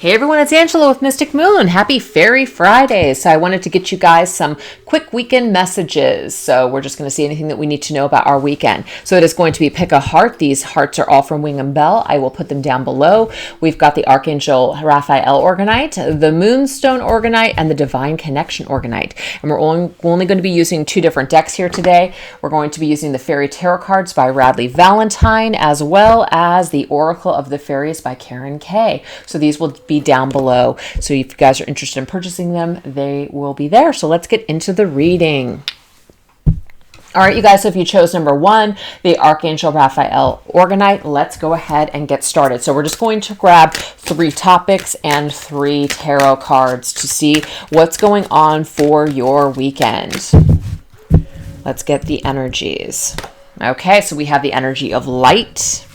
Hey everyone, it's Angela with Mystic Moon. Happy Fairy Friday. So I wanted to get you guys some quick weekend messages. So we're just going to see anything that we need to know about our weekend. So it is going to be pick a heart. These hearts are all from Wing and Bell. I will put them down below. We've got the Archangel Raphael Organite, the Moonstone Organite, and the Divine Connection Organite. And we're only going to be using two different decks here today. We're going to be using the Fairy Tarot cards by Radley Valentine, as well as the Oracle of the Fairies by Karen Kay. So these will be down below. So if you guys are interested in purchasing them, they will be there. So let's get into the reading. All right, you guys, so if you chose number 1, the Archangel Raphael Organite, let's go ahead and get started. So we're just going to grab 3 topics and 3 tarot cards to see what's going on for your weekend. Let's get the energies. Okay, so we have the energy of light.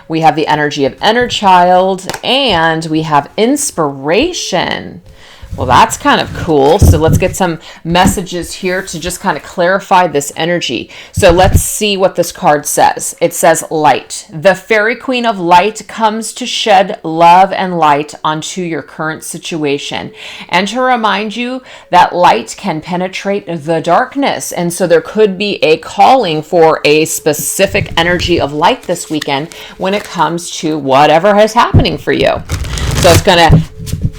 We have the energy of inner child, and we have inspiration. Well, that's kind of cool. So let's get some messages here to just kind of clarify this energy. So let's see what this card says. It says light. The fairy queen of light comes to shed love and light onto your current situation and to remind you that light can penetrate the darkness. And so there could be a calling for a specific energy of light this weekend when it comes to whatever is happening for you. So it's going to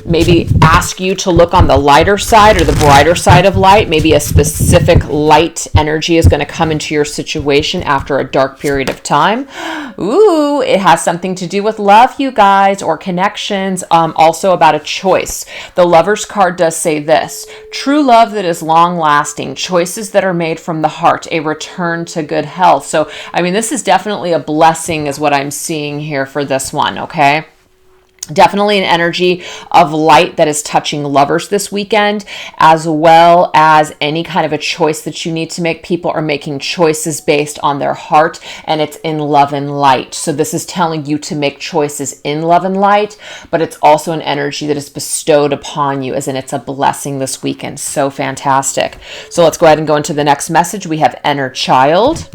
maybe ask you to look on the lighter side or the brighter side of light. Maybe a specific light energy is going to come into your situation after a dark period of time. Ooh, it has something to do with love, you guys, or connections. Also about a choice. The Lover's card does say this: true love that is long lasting, choices that are made from the heart, a return to good health. So, I mean, this is definitely a blessing is what I'm seeing here for this one, okay? Definitely an energy of light that is touching lovers this weekend, as well as any kind of a choice that you need to make. People are making choices based on their heart, and it's in love and light. So this is telling you to make choices in love and light, but it's also an energy that is bestowed upon you, as in it's a blessing this weekend. So fantastic. So let's go ahead and go into the next message. We have inner child,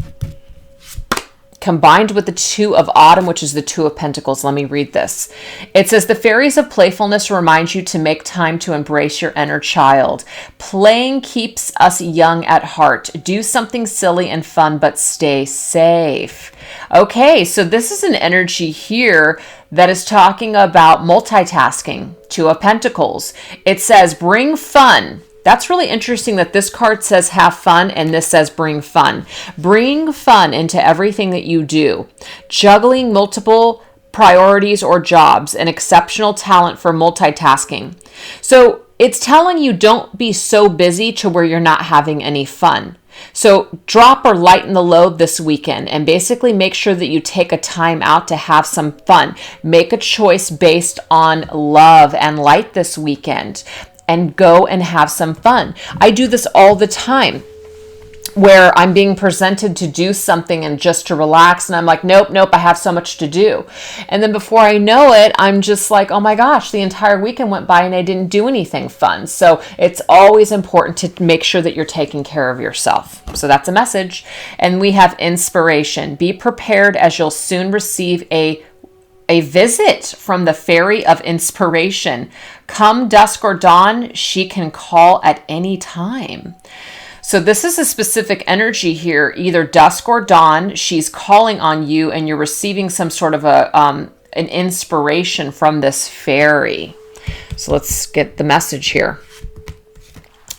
combined with the 2 of autumn, which is the 2 of pentacles. Let me read this. It says, the fairies of playfulness remind you to make time to embrace your inner child. Playing keeps us young at heart. Do something silly and fun, but stay safe. Okay, so this is an energy here that is talking about multitasking. 2 of pentacles. It says, bring fun. That's really interesting that this card says have fun and this says bring fun. Bring fun into everything that you do. Juggling multiple priorities or jobs, an exceptional talent for multitasking. So it's telling you don't be so busy to where you're not having any fun. So drop or lighten the load this weekend and basically make sure that you take a time out to have some fun. Make a choice based on love and light this weekend, and go and have some fun. I do this all the time where I'm being presented to do something and just to relax, and I'm like, nope, I have so much to do. And then before I know it, I'm just like, oh my gosh, the entire weekend went by and I didn't do anything fun. So it's always important to make sure that you're taking care of yourself. So that's a message. And we have inspiration. Be prepared, as you'll soon receive a visit from the fairy of inspiration. Come dusk or dawn, she can call at any time. So this is a specific energy here, either dusk or dawn, she's calling on you and you're receiving some sort of an inspiration from this fairy. So let's get the message here.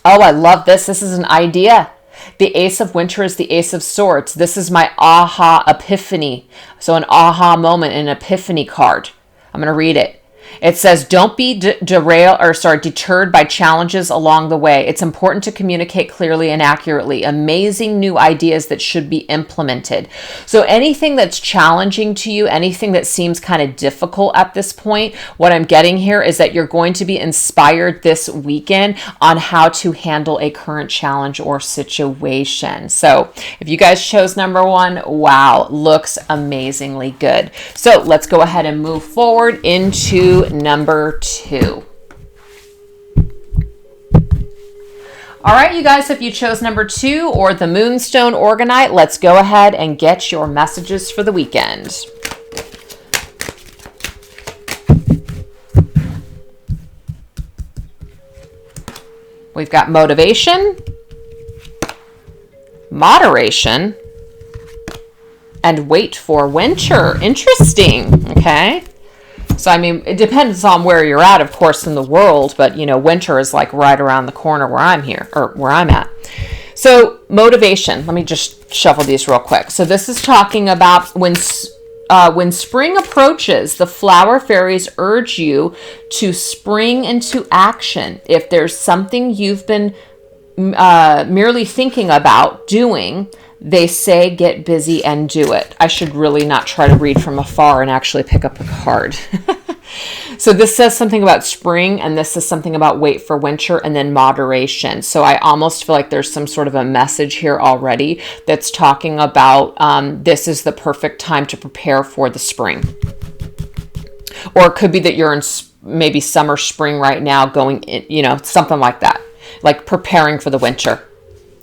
Oh, I love this. This is an idea. The Ace of Winter is the Ace of Swords. This is my aha epiphany. So an aha moment, an epiphany card. I'm going to read it. It says, don't be deterred by challenges along the way. It's important to communicate clearly and accurately. Amazing new ideas that should be implemented. So anything that's challenging to you, anything that seems kind of difficult at this point, what I'm getting here is that you're going to be inspired this weekend on how to handle a current challenge or situation. So if you guys chose number 1, wow, looks amazingly good. So let's go ahead and move forward into number 2. All right, you guys, if you chose number 2 or the Moonstone Organite, let's go ahead and get your messages for the weekend. We've got motivation, moderation, and wait for winter. Interesting. Okay. So, I mean, it depends on where you're at, of course, in the world, but, you know, winter is like right around the corner where I'm here, or where I'm at. So, motivation. Let me just shuffle these real quick. So, this is talking about when spring approaches, the flower fairies urge you to spring into action. If there's something you've been merely thinking about doing, they say get busy and do it. I should really not try to read from afar and actually pick up a card. So this says something about spring, and this is something about wait for winter, and then moderation. So I almost feel like there's some sort of a message here already that's talking about this is the perfect time to prepare for the spring. Or it could be that you're in maybe summer, spring right now, going in, you know, something like that, like preparing for the winter.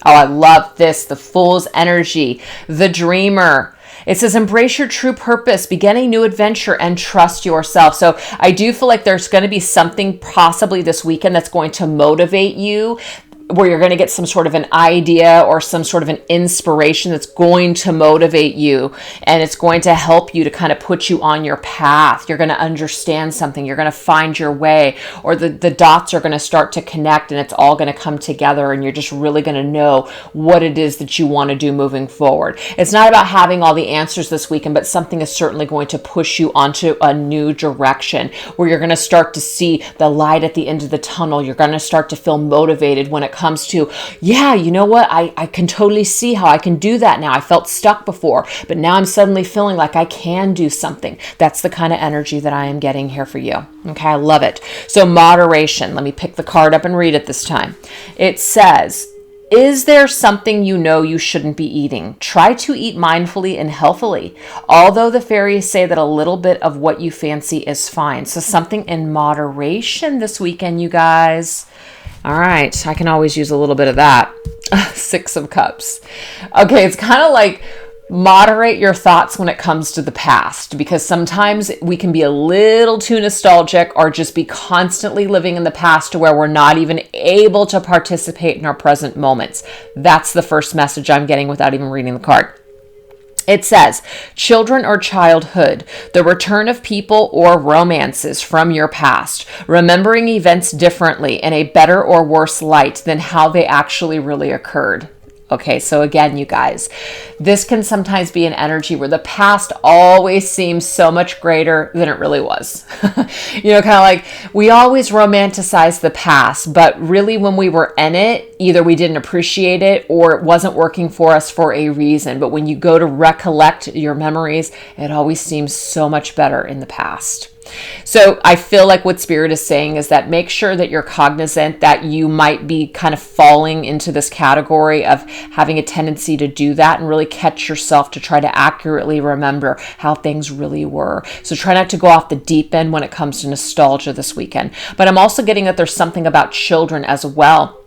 Oh, I love this. The Fool's energy, the dreamer. It says, embrace your true purpose, begin a new adventure, and trust yourself. So I do feel like there's going to be something possibly this weekend that's going to motivate you, where you're going to get some sort of an idea or some sort of an inspiration that's going to motivate you, and it's going to help you to kind of put you on your path. You're going to understand something. You're going to find your way, or the dots are going to start to connect, and it's all going to come together, and you're just really going to know what it is that you want to do moving forward. It's not about having all the answers this weekend, but something is certainly going to push you onto a new direction where you're going to start to see the light at the end of the tunnel. You're going to start to feel motivated when it comes to, yeah, you know what? I can totally see how I can do that now. I felt stuck before, but now I'm suddenly feeling like I can do something. That's the kind of energy that I am getting here for you. Okay, I love it. So moderation. Let me pick the card up and read it this time. It says, is there something you know you shouldn't be eating? Try to eat mindfully and healthily. Although the fairies say that a little bit of what you fancy is fine. So something in moderation this weekend, you guys. All right, I can always use a little bit of that. 6 of Cups. Okay, it's kind of like moderate your thoughts when it comes to the past, because sometimes we can be a little too nostalgic or just be constantly living in the past to where we're not even able to participate in our present moments. That's the first message I'm getting without even reading the card. It says, children or childhood, the return of people or romances from your past, remembering events differently in a better or worse light than how they actually really occurred. Okay, so again, you guys, this can sometimes be an energy where the past always seems so much greater than it really was. You know, kind of like we always romanticize the past, but really when we were in it, either we didn't appreciate it or it wasn't working for us for a reason. But when you go to recollect your memories, it always seems so much better in the past. So I feel like what Spirit is saying is that make sure that you're cognizant that you might be kind of falling into this category of having a tendency to do that, and really catch yourself to try to accurately remember how things really were. So try not to go off the deep end when it comes to nostalgia this weekend. But I'm also getting that there's something about children as well.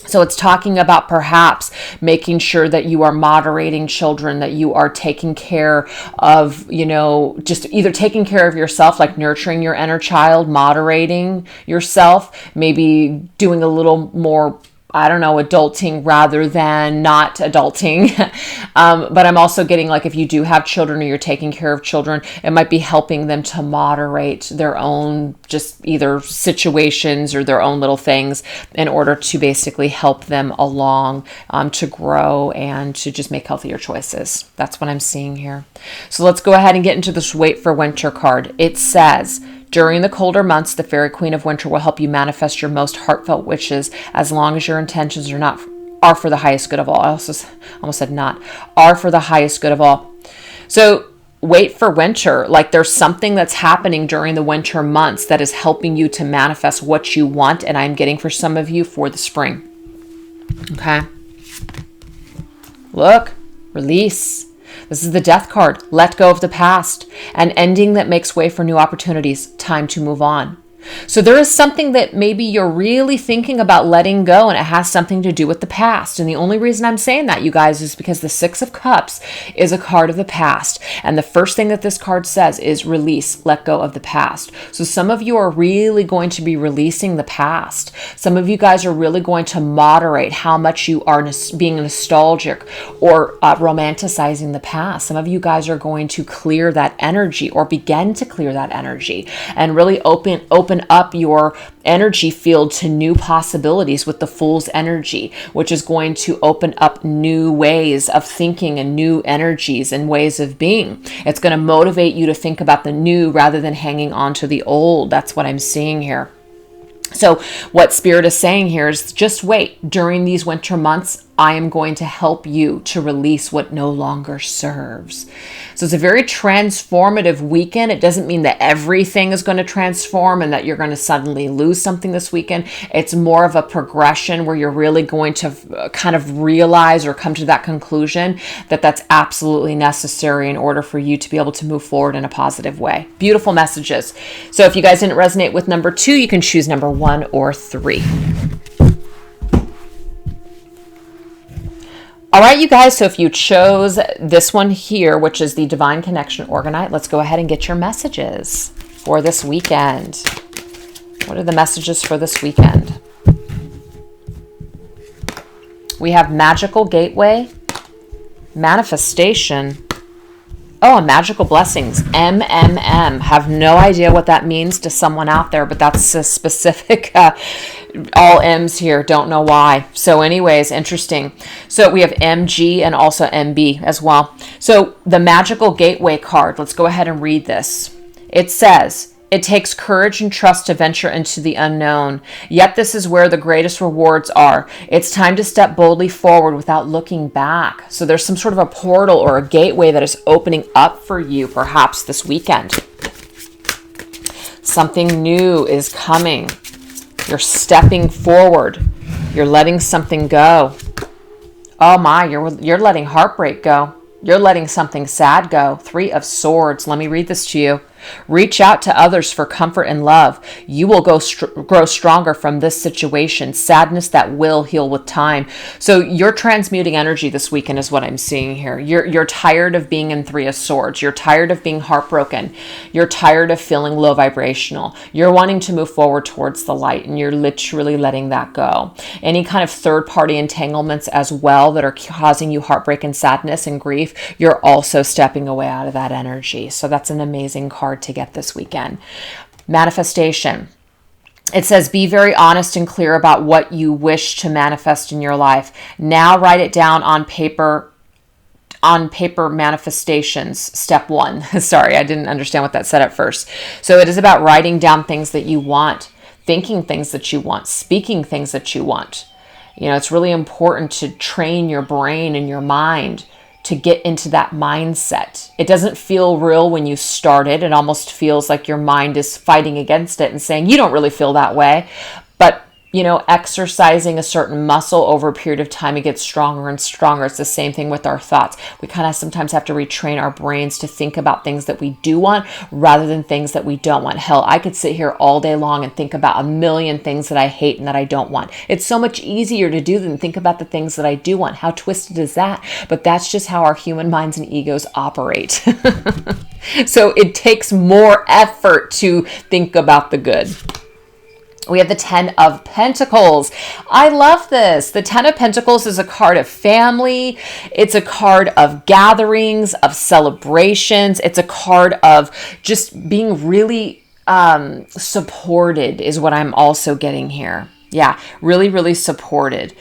So it's talking about perhaps making sure that you are moderating children, that you are taking care of, you know, just either taking care of yourself, like nurturing your inner child, moderating yourself, maybe doing a little more, I don't know, adulting rather than not adulting. But I'm also getting like if you do have children or you're taking care of children, it might be helping them to moderate their own just either situations or their own little things in order to basically help them along to grow and to just make healthier choices. That's what I'm seeing here. So let's go ahead and get into this Wait for Winter card. It says, during the colder months, the Fairy Queen of Winter will help you manifest your most heartfelt wishes as long as your intentions are for the highest good of all. I also almost said not. Are for the highest good of all. So wait for winter. Like there's something that's happening during the winter months that is helping you to manifest what you want. And I'm getting for some of you for the spring. Okay. Look, release. This is the Death card. Let go of the past. An ending that makes way for new opportunities. Time to move on. So there is something that maybe you're really thinking about letting go, and it has something to do with the past. And the only reason I'm saying that, you guys, is because the Six of Cups is a card of the past. And the first thing that this card says is release, let go of the past. So some of you are really going to be releasing the past. Some of you guys are really going to moderate how much you are being nostalgic or romanticizing the past. Some of you guys are going to clear that energy, or begin to clear that energy, and really open up your energy field to new possibilities with the Fool's energy, which is going to open up new ways of thinking and new energies and ways of being. It's going to motivate you to think about the new rather than hanging on to the old. That's what I'm seeing here. So what Spirit is saying here is just wait. During these winter months, I am going to help you to release what no longer serves. So it's a very transformative weekend. It doesn't mean that everything is going to transform and that you're going to suddenly lose something this weekend. It's more of a progression where you're really going to kind of realize or come to that conclusion that that's absolutely necessary in order for you to be able to move forward in a positive way. Beautiful messages. So if you guys didn't resonate with number 2, you can choose number 1 or 3. All right, you guys, so if you chose this one here, which is the Divine Connection Organite, let's go ahead and get your messages for this weekend. What are the messages for this weekend? We have Magical Gateway, Manifestation. Oh, Magical Blessings, MMM. Have no idea what that means to someone out there, but that's a specific, all M's here. Don't know why. So anyways, interesting. So we have MG and also MB as well. So the Magical Gateway card, let's go ahead and read this. It says, it takes courage and trust to venture into the unknown. Yet this is where the greatest rewards are. It's time to step boldly forward without looking back. So there's some sort of a portal or a gateway that is opening up for you perhaps this weekend. Something new is coming. You're stepping forward. You're letting something go. Oh my, you're letting heartbreak go. You're letting something sad go. 3 of Swords. Let me read this to you. Reach out to others for comfort and love. You will grow stronger from this situation. Sadness that will heal with time. So you're transmuting energy this weekend is what I'm seeing here. You're tired of being in 3 of Swords. You're tired of being heartbroken. You're tired of feeling low vibrational. You're wanting to move forward towards the light, and you're literally letting that go. Any kind of third-party entanglements as well that are causing you heartbreak and sadness and grief, you're also stepping away out of that energy. So that's an amazing card to get this weekend. Manifestation. It says, be very honest and clear about what you wish to manifest in your life. Now write it down on paper manifestations. Step 1. Sorry, I didn't understand what that said at first. So it is about writing down things that you want, thinking things that you want, speaking things that you want. You know, it's really important to train your brain and your mind to get into that mindset. It doesn't feel real when you start it. It almost feels like your mind is fighting against it and saying, you don't really feel that way. But, you know, exercising a certain muscle over a period of time, it gets stronger and stronger. It's the same thing with our thoughts. We kind of sometimes have to retrain our brains to think about things that we do want rather than things that we don't want. Hell, I could sit here all day long and think about a million things that I hate and that I don't want. It's so much easier to do than think about the things that I do want. How twisted is that? But that's just how our human minds and egos operate. So it takes more effort to think about the good. We have the 10 of Pentacles. I love this. The 10 of Pentacles is a card of family. It's a card of gatherings, of celebrations. It's a card of just being really supported is what I'm also getting here. Yeah, really, really supported.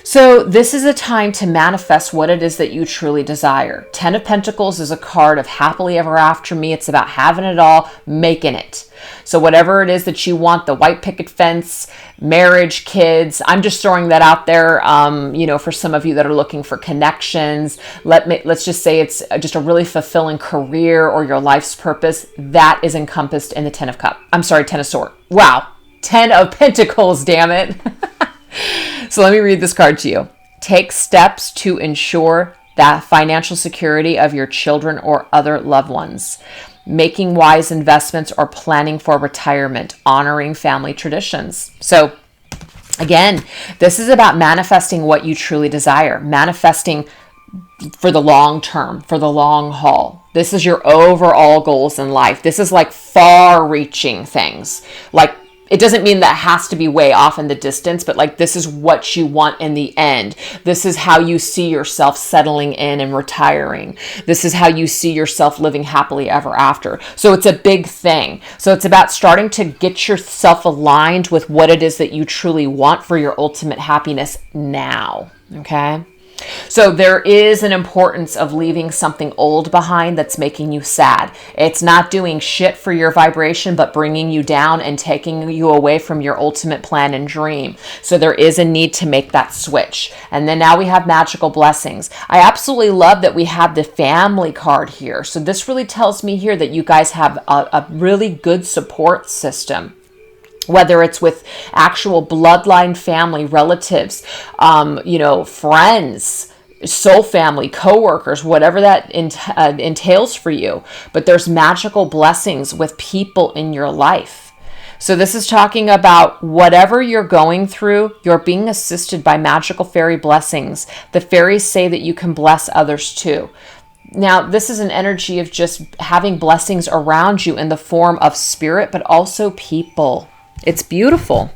So this is a time to manifest what it is that you truly desire. 10 of Pentacles is a card of happily ever after me. It's about having it all, making it. So whatever it is that you want, the white picket fence, marriage, kids, I'm just throwing that out there, you know, for some of you that are looking for connections. Let's just say it's just a really fulfilling career or your life's purpose. That is encompassed in the 10 of Swords. Wow. 10 of Pentacles, damn it. So let me read this card to you. Take steps to ensure that financial security of your children or other loved ones. making wise investments, or planning for retirement, honoring family traditions. So again, this is about manifesting what you truly desire, manifesting for the long term, for the long haul. This is your overall goals in life. This is like far reaching things. Like, it doesn't mean that has to be way off in the distance, but like, this is what you want in the end. This is how you see yourself settling in and retiring. This is how you see yourself living happily ever after. So it's a big thing. So it's about starting to get yourself aligned with what it is that you truly want for your ultimate happiness now. Okay. So there is an importance of leaving something old behind that's making you sad. It's not doing shit for your vibration, but bringing you down and taking you away from your ultimate plan and dream. So there is a need to make that switch. And then now we have magical blessings. I absolutely love that we have the family card here. So this really tells me here that you guys have a really good support system. Whether it's with actual bloodline family, relatives, friends, soul family, coworkers, whatever that entails for you. But there's magical blessings with people in your life. So this is talking about whatever you're going through, you're being assisted by magical fairy blessings. The fairies say that you can bless others too. Now, this is an energy of just having blessings around you in the form of spirit, but also people. It's beautiful.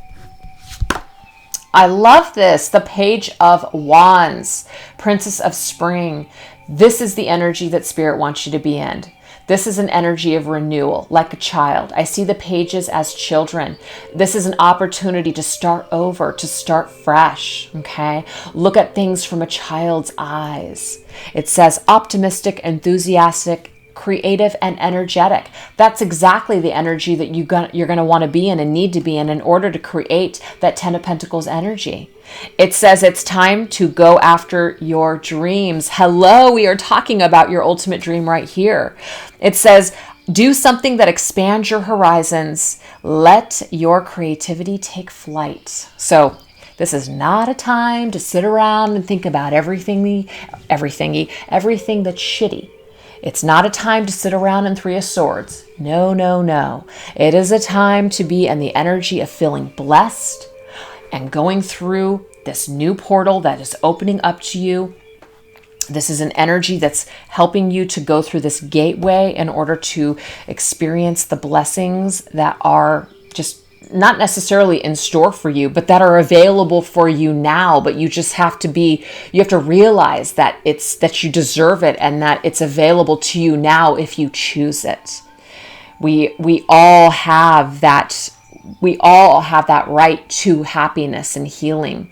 I love this. The Page of Wands, Princess of Spring. This is the energy that Spirit wants you to be in. This is an energy of renewal, like a child. I see the pages as children. This is an opportunity to start over, to start fresh, okay? Look at things from a child's eyes. It says optimistic, enthusiastic, creative, and energetic. That's exactly the energy that you're going to want to be in and need to be in order to create that Ten of Pentacles energy. It says it's time to go after your dreams. Hello, we are talking about your ultimate dream right here. It says, do something that expands your horizons. Let your creativity take flight. So this is not a time to sit around and think about everything that's shitty. It's not a time to sit around in Three of Swords. No, no, no. It is a time to be in the energy of feeling blessed and going through this new portal that is opening up to you. This is an energy that's helping you to go through this gateway in order to experience the blessings that are just not necessarily in store for you, but that are available for you now. But you just have to realize that that you deserve it and that it's available to you now if you choose it. We all have that right to happiness and healing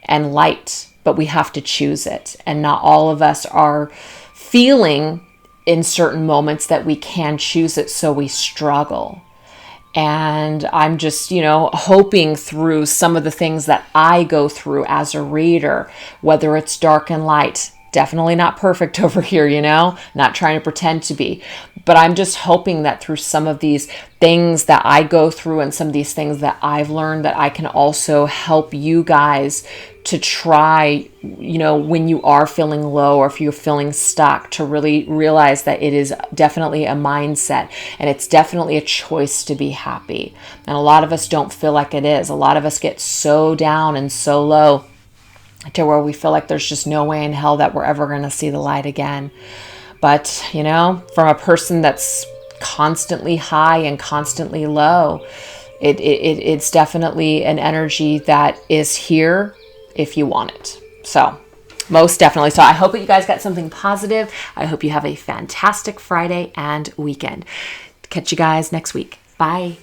and light, but we have to choose it. And not all of us are feeling in certain moments that we can choose it, so we struggle. And I'm just, hoping through some of the things that I go through as a reader, whether it's dark and light, definitely not perfect over here, not trying to pretend to be. But I'm just hoping that through some of these things that I go through and some of these things that I've learned, that I can also help you guys to try, when you are feeling low or if you're feeling stuck, to really realize that it is definitely a mindset and it's definitely a choice to be happy. And a lot of us don't feel like it is. A lot of us get so down and so low to where we feel like there's just no way in hell that we're ever going to see the light again. But, from a person that's constantly high and constantly low, it's definitely an energy that is here if you want it. So most definitely. So I hope that you guys got something positive. I hope you have a fantastic Friday and weekend. Catch you guys next week. Bye.